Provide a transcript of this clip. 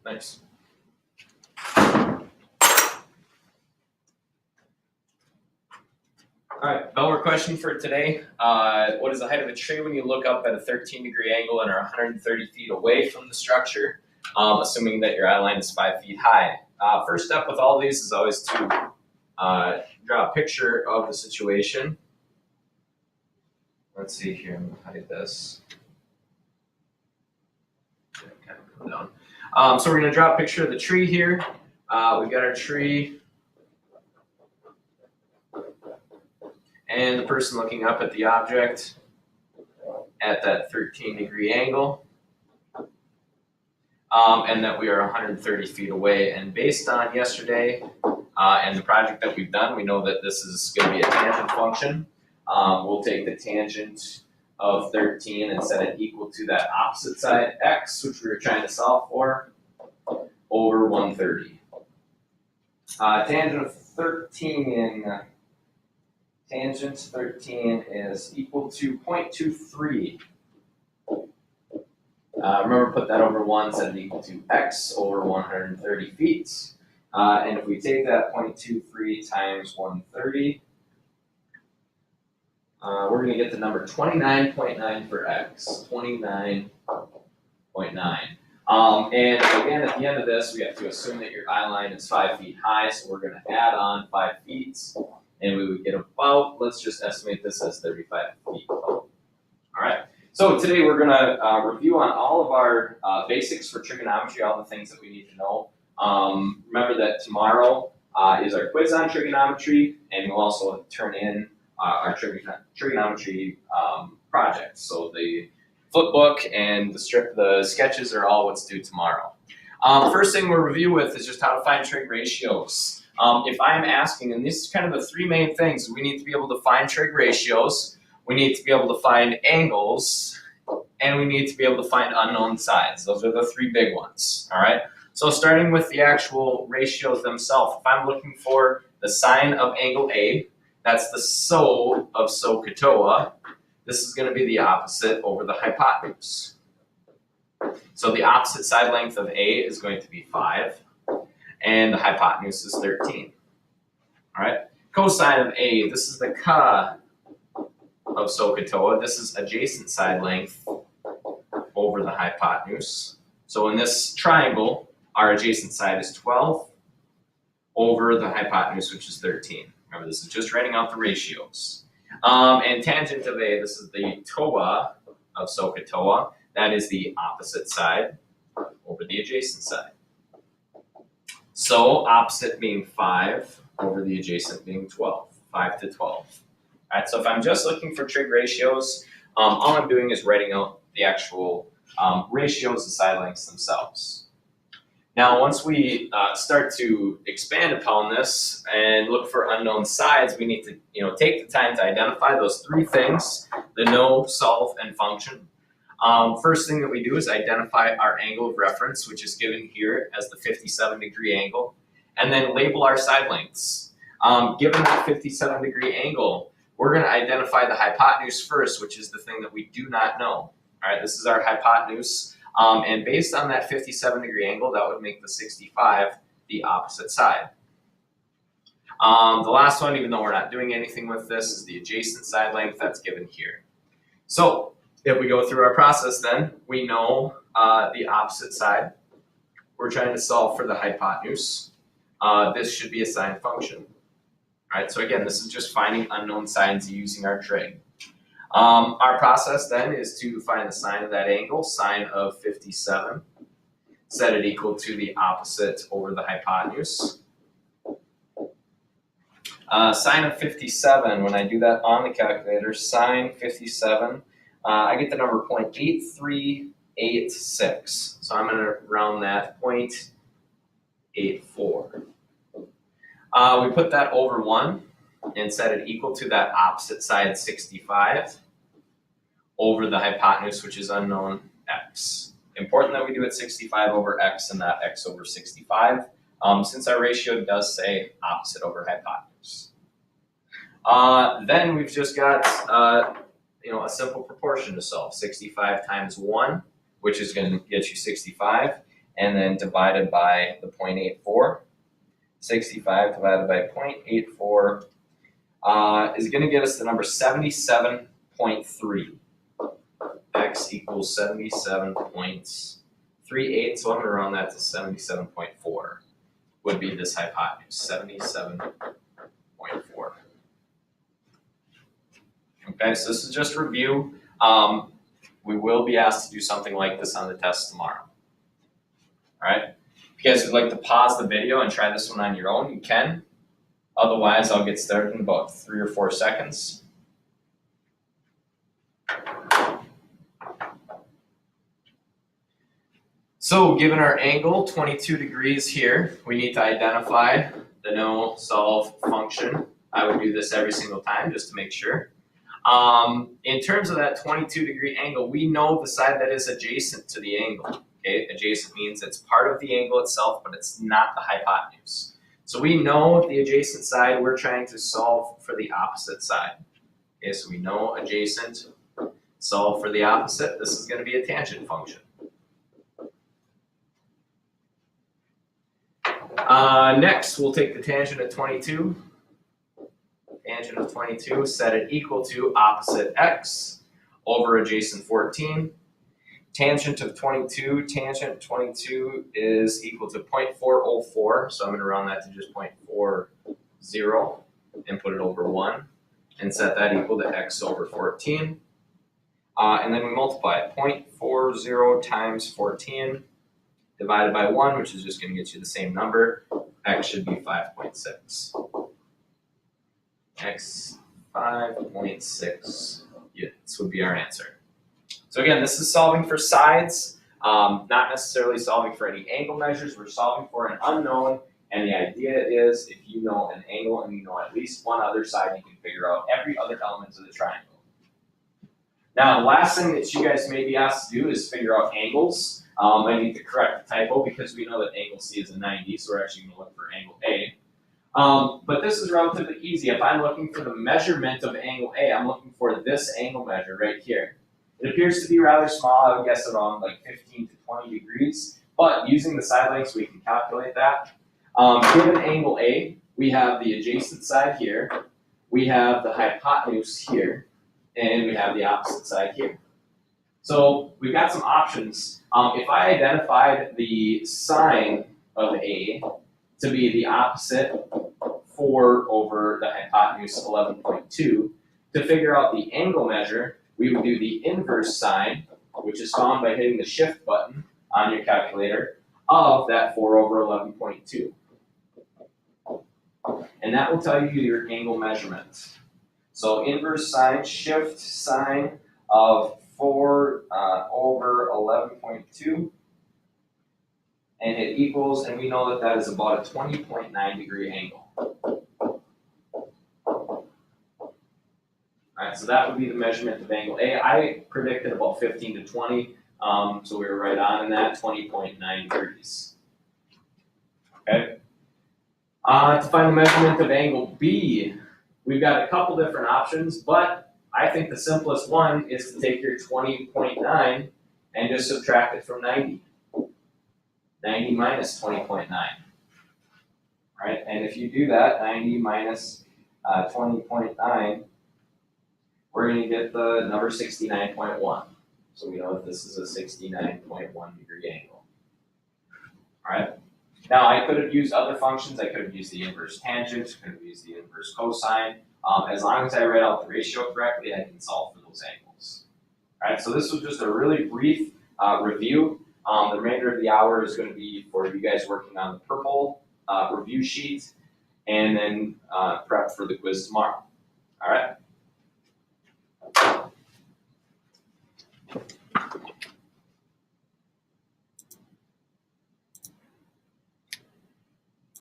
Nice. All right, Belmar question for today. What is the height of a tree when you look up at a 13-degree angle and are 130 feet away from the structure, assuming that your eye line is 5 feet high? First step with all these is always to draw a picture of the situation. Let's see here, I'm gonna hide this. Kind of come down. So we're gonna draw a picture of the tree here. We've got our tree. And the person looking up at the object at that 13-degree angle, and that we are 130 feet away. And based on yesterday and the project that we've done, we know that this is going to be a tangent function. We'll take the tangent of 13 and set it equal to that opposite side x, which we were trying to solve for, over 130. Tangent of 13. Tangent 13 is equal to 0.23. Remember, put that over 1, set it equal to x over 130 feet. And if we take that 0.23 times 130, we're going to get the number 29.9 for x, 29.9. And again, at the end of this, we have to assume that your eye line is 5 feet high, so we're going to add on 5 feet. And we would get about, let's just estimate this as 35 feet. All right, so today we're gonna review on all of our basics for trigonometry, all the things that we need to know. Remember that tomorrow is our quiz on trigonometry, and we'll also turn in our trigonometry projects. So the flip book and the sketches are all what's due tomorrow. First thing we'll review with is just how to find trig ratios. If I'm asking, and these are kind of the three main things, we need to be able to find trig ratios, we need to be able to find angles, and we need to be able to find unknown sides. Those are the three big ones, all right? So starting with the actual ratios themselves, if I'm looking for the sine of angle A, that's the SO of SOHCAHTOA, this is going to be the opposite over the hypotenuse. So the opposite side length of A is going to be 5. And the hypotenuse is 13. All right, cosine of A, this is the CA of SOHCAHTOA. This is adjacent side length over the hypotenuse. So in this triangle, our adjacent side is 12 over the hypotenuse, which is 13. Remember, this is just writing out the ratios. And tangent of A, this is the TOA of SOHCAHTOA. That is the opposite side over the adjacent side. So opposite being 5 over the adjacent being 12, 5 to 12. All right, so if I'm just looking for trig ratios, all I'm doing is writing out the actual ratios, the side lengths themselves. Now, once we start to expand upon this and look for unknown sides, we need to take the time to identify those three things: the know, solve, and function. First thing that we do is identify our angle of reference, which is given here as the 57-degree angle, and then label our side lengths. Given that 57-degree angle, we're going to identify the hypotenuse first, which is the thing that we do not know. All right, this is our hypotenuse, and based on that 57-degree angle, that would make the 65 the opposite side. The last one, even though we're not doing anything with this, is the adjacent side length that's given here. So if we go through our process, then we know the opposite side. We're trying to solve for the hypotenuse. This should be a sine function. All right, so again, this is just finding unknown sides using our trig. Our process then is to find the sine of that angle, sine of 57, set it equal to the opposite over the hypotenuse. Sine of 57, when I do that on the calculator, sine 57, I get the number 0.8386. So I'm going to round that 0.84. We put that over 1 and set it equal to that opposite side 65 over the hypotenuse, which is unknown x. Important that we do it 65 over x and not x over 65, since our ratio does say opposite over hypotenuse. Then we've just got a simple proportion to solve. 65 times 1, which is going to get you 65, and then divided by the 0.84. 65 divided by 0.84 is going to give us the number 77.3. X equals 77.38, so I'm going to round that to 77.4 would be this hypotenuse, 77.4. Okay, so this is just review. We will be asked to do something like this on the test tomorrow. All right, if you guys would like to pause the video and try this one on your own, you can. Otherwise, I'll get started in about 3 or 4 seconds. So given our angle, 22 degrees here, we need to identify the no-solve function. I would do this every single time just to make sure. In terms of that 22-degree angle, we know the side that is adjacent to the angle. Okay, adjacent means it's part of the angle itself, but it's not the hypotenuse. So we know the adjacent side, we're trying to solve for the opposite side. Okay, so we know adjacent, solve for the opposite. This is going to be a tangent function. Next, we'll take the tangent of 22. Tangent of 22, set it equal to opposite x over adjacent 14. Tangent of 22, tangent 22 is equal to 0.404, so I'm going to round that to just 0.40 and put it over 1 and set that equal to x over 14. And then we multiply it, 0.40 times 14 divided by 1, which is just going to get you the same number. X should be 5.6. X 5.6. Yeah, this would be our answer. So again, this is solving for sides, not necessarily solving for any angle measures. We're solving for an unknown, and the idea is if you know an angle and you know at least one other side, you can figure out every other element of the triangle. Now, the last thing that you guys may be asked to do is figure out angles. I need to correct the typo because we know that angle C is a 90, so we're actually going to look for angle A. But this is relatively easy. If I'm looking for the measurement of angle A, I'm looking for this angle measure right here. It appears to be rather small. I would guess around like 15 to 20 degrees. But using the side lengths, we can calculate that. Given angle A, we have the adjacent side here. We have the hypotenuse here. And we have the opposite side here. So we've got some options. If I identified the sine of A to be the opposite 4 over the hypotenuse 11.2, to figure out the angle measure, we would do the inverse sine, which is found by hitting the shift button on your calculator, of that 4 over 11.2. And that will tell you your angle measurement. So inverse sine, shift sine of 4 over 11.2, and it equals, and we know that that is about a 20.9 degree angle. All right, so that would be the measurement of angle A. I predicted about 15 to 20, so we were right on in that, 20.9 degrees. Okay. To find the measurement of angle B, we've got a couple different options, but I think the simplest one is to take your 20.9 and just subtract it from 90. 90 minus 20.9. Right? And if you do that, 90 minus 20.9, we're going to get the number 69.1. So we know that this is a 69.1 degree angle. All right? Now, I could have used other functions. I could have used the inverse tangent, could have used the inverse cosine. As long as I write out the ratio correctly, I can solve for those angles. All right, so this was just a really brief review. The remainder of the hour is going to be for you guys working on the purple review sheet and then prep for the quiz tomorrow. All right.